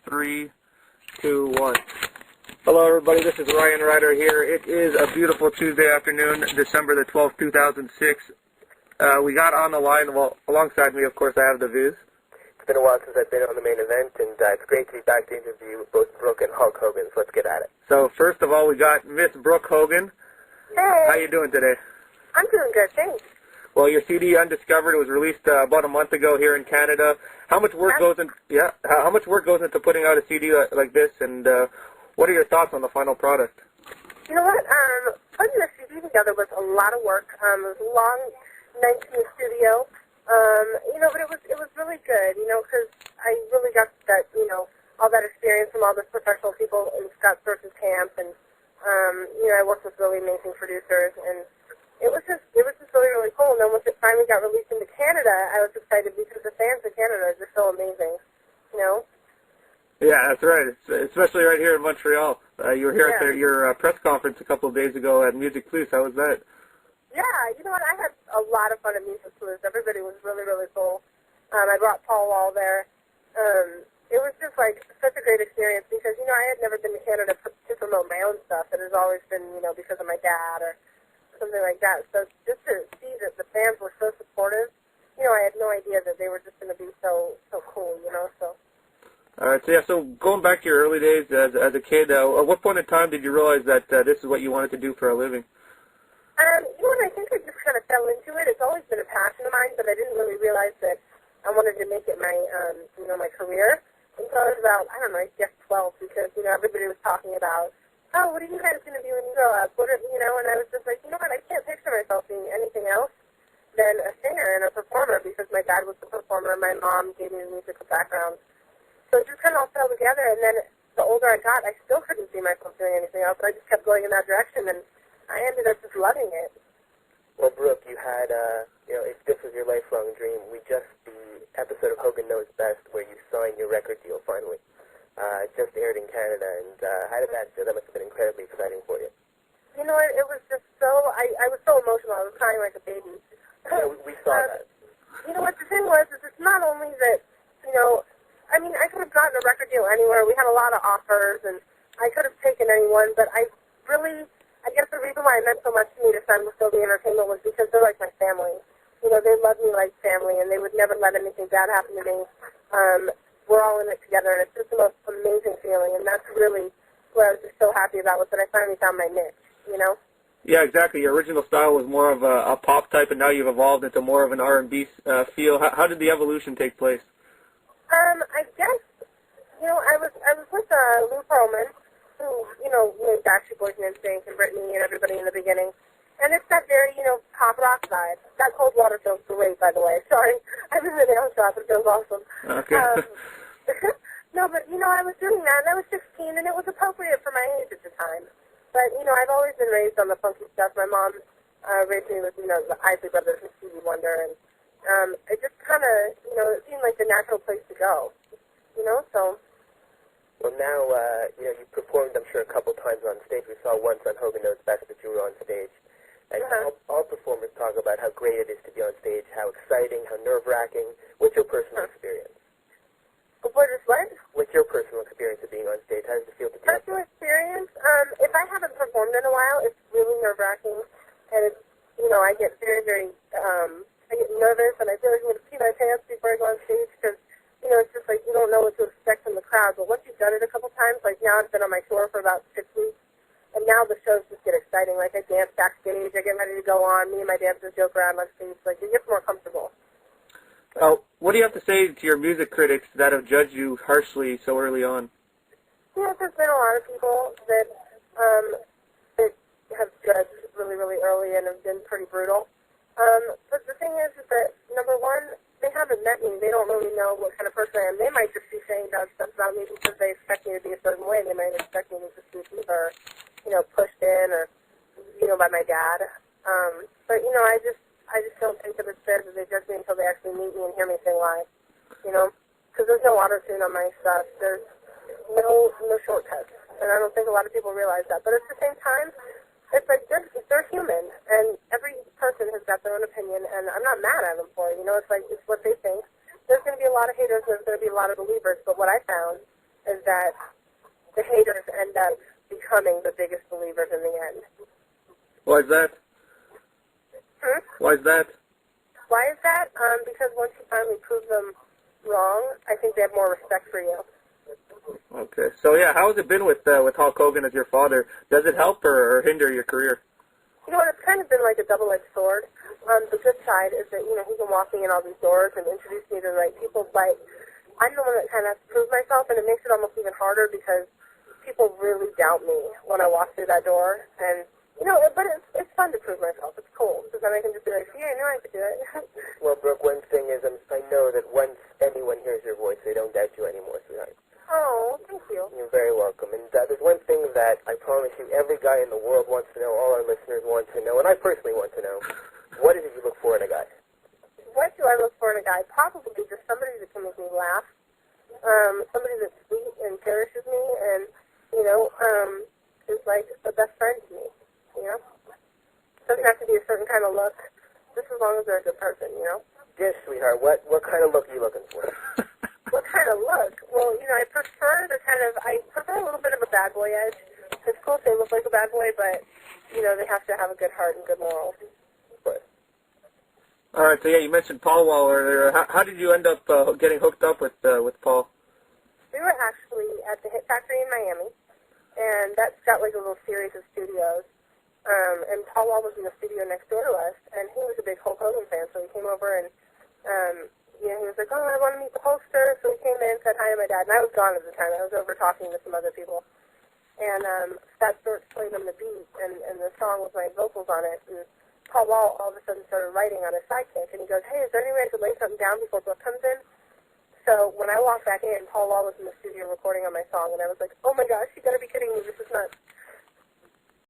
3, 2, 1. Hello, everybody. This is Ryan Ryder here. It is a beautiful Tuesday afternoon, December the 12th, 2006. We got on the line. Well, alongside me, of course, I have the Viz. It's been a while since I've been on the main event, and it's great to be back to interview both Brooke and Hulk Hogan, so let's get at it. So, first of all, we got Miss Brooke Hogan. Hey. How you doing today? I'm doing good, thanks. Well, your CD Undiscovered was released about a month ago here in Canada. How much work goes into How much work goes into putting out a CD like this, and what are your thoughts on the final product? You know what? Putting the CD together was a lot of work. It was a long night in the studio. But it was really good. Because I really got that all that experience from all those professional people in Scott Storch's camp, and I worked with really amazing producers, and it was just really, really cool. And then once it finally got released into Canada, I was excited because the fans in Canada are just so amazing, Yeah, that's right. Especially right here in Montreal. You were here at your press conference a couple of days ago at Music Plus. How was that? Yeah, you know what? I had a lot of fun at Music Plus. Everybody was really, really cool. I brought Paul Wall there. It was just like such a great experience because, I had never been to Canada to promote my own stuff. It has always been, because of my dad or something like that. So just to see that the fans were so supportive, I had no idea that they were just going to be so cool, so. All right, so going back to your early days as a kid, at what point in time did you realize that this is what you wanted to do for a living? I think I just kind of fell into it. It's always been a passion of mine, but I didn't really realize that I wanted to make it my, my career until I was about, I guess 12, because, everybody was talking about, oh, what are you guys going to be when you grow up? And I was just like, what, I can't picture myself being anything else than a singer and a performer, because my dad was a performer, my mom gave me a musical background. So it just kind of all fell together, and then the older I got, I still couldn't see myself doing anything else. I just kept going in that direction, and I ended up just loving it. Well, Brooke, you had, if this was your lifelong dream, the episode of Hogan Knows Best where you signed your record deal finally. Just aired in Canada, and how did that feel? That must have been incredibly exciting for you. You know what, it was just so, I was so emotional. I was crying like a baby. Yeah, we saw that. You know what, the thing was, is it's not only that, I could have gotten a record deal anywhere. We had a lot of offers, and I could have taken anyone, but I guess the reason why it meant so much to me to sign with Sylvie Entertainment was because they're like my family. They love me like family, and they would never let anything bad happen to me. We're all in it together, and it's just the most amazing feeling, and that's really what I was just so happy about, was that I finally found my niche, Yeah, exactly. Your original style was more of a pop type, and now you've evolved into more of an R&B feel. How did the evolution take place? I guess, I was with Lou Pearlman, who, made Backstreet Boys and NSYNC and Britney and everybody in the beginning. And it's that very, pop rock vibe. That Cold Water feels great, by the way. Sorry, I was in the nail shop. It feels awesome. Okay. No, but, I was doing that, and I was 16, and it was appropriate for my age at the time. But, I've always been raised on the funky stuff. My mom raised me with, the Isley Brothers and Stevie Wonder, and it just kind of, it seemed like the natural place to go, so. Well, now, you performed, I'm sure, a couple times on stage. We saw once on Hogan Knows Best that you were on stage. And all performers talk about how great it is to be on stage, how exciting, how nerve-wracking. What's your personal experience? What is what? What's your personal experience of being on stage? How does it feel to be on stage? Personal experience? If I haven't performed in a while, it's really nerve-wracking. And it's, I get very, very, I get nervous, and I feel like I'm going to pee my pants before I go on stage, because it's just like you don't know what to expect from the crowd. But once you've done it a couple times, like now I've been on my tour for about 6 weeks, and now the shows just get exciting. Like I dance backstage, I get ready to go on. Me and my dancers joke around on stage. Like it gets more comfortable. What do you have to say to your music critics that have judged you harshly so early on? There's been a lot of people that have judged really, really early and have been pretty brutal. But the thing is that, number one, they haven't met me. They don't really know what kind of person I am. They might just be saying bad stuff about me because they expect me to be a certain way. They might expect me to just be either, pushed in or, by my dad. But, I just don't think that it's fair that they judge me until they actually meet me and hear me sing live, because there's no auto-tune on my stuff. There's no shortcuts, and I don't think a lot of people realize that. But at the same time, it's like they're human, and every person has got their own opinion, and I'm not mad at them for it. It's like it's what they think. There's going to be a lot of haters, and there's going to be a lot of believers, but what I found is that the haters end up becoming the biggest believers in the end. Why is that? Why is that? Why is that? Because once you finally prove them wrong, I think they have more respect for you. Okay. So yeah, how has it been with Hulk Hogan as your father? Does it help or hinder your career? You know what, it's kind of been like a double-edged sword. The good side is that, he can walk me in all these doors and introduce me to the right people, but I'm the one that kind of has to prove myself, and it makes it almost even harder because people really doubt me when I walk through that door. And, but it's fun to prove myself. It's cool, because then I can just be like, see, I knew I could do it. Well, Brooke, one thing is I know that once anyone hears your voice, they don't doubt you anymore, sweetheart. Oh, thank you. You're very welcome. And there's one thing that I promise you every guy in the world wants to know, all our listeners want to know, and I personally want to know. What is it you look for in a guy? What do I look for in a guy? Probably just somebody that can make me laugh, somebody that's sweet and cherishes me and, is like the best friend to me, Doesn't have to be a certain kind of look, just as long as they're a good person, Yes, sweetheart. What kind of look are you looking for? What kind of look? Well, I prefer I prefer a little bit of a bad boy edge. It's cool if they look like a bad boy, but, they have to have a good heart and good morals. All right. So yeah, you mentioned Paul Wall earlier. How did you end up getting hooked up with Paul? We were actually at the Hit Factory in Miami, and that's got like a little series of studios. And Paul Wall was in the studio next door to us, and he was a big Hulk Hogan fan, so he came over and, he was like, oh, I want to meet the Hulkster, so he came in and said hi to my dad, and I was gone at the time. I was over talking to some other people. And Scott Storch played him the beat, and the song with my vocals on it, and Paul Wall all of a sudden started writing on his sidekick, and he goes, hey, is there any way I could lay something down before Brooke comes in? So when I walked back in, Paul Wall was in the studio recording on my song, and I was like, oh my gosh, you gotta be kidding me, this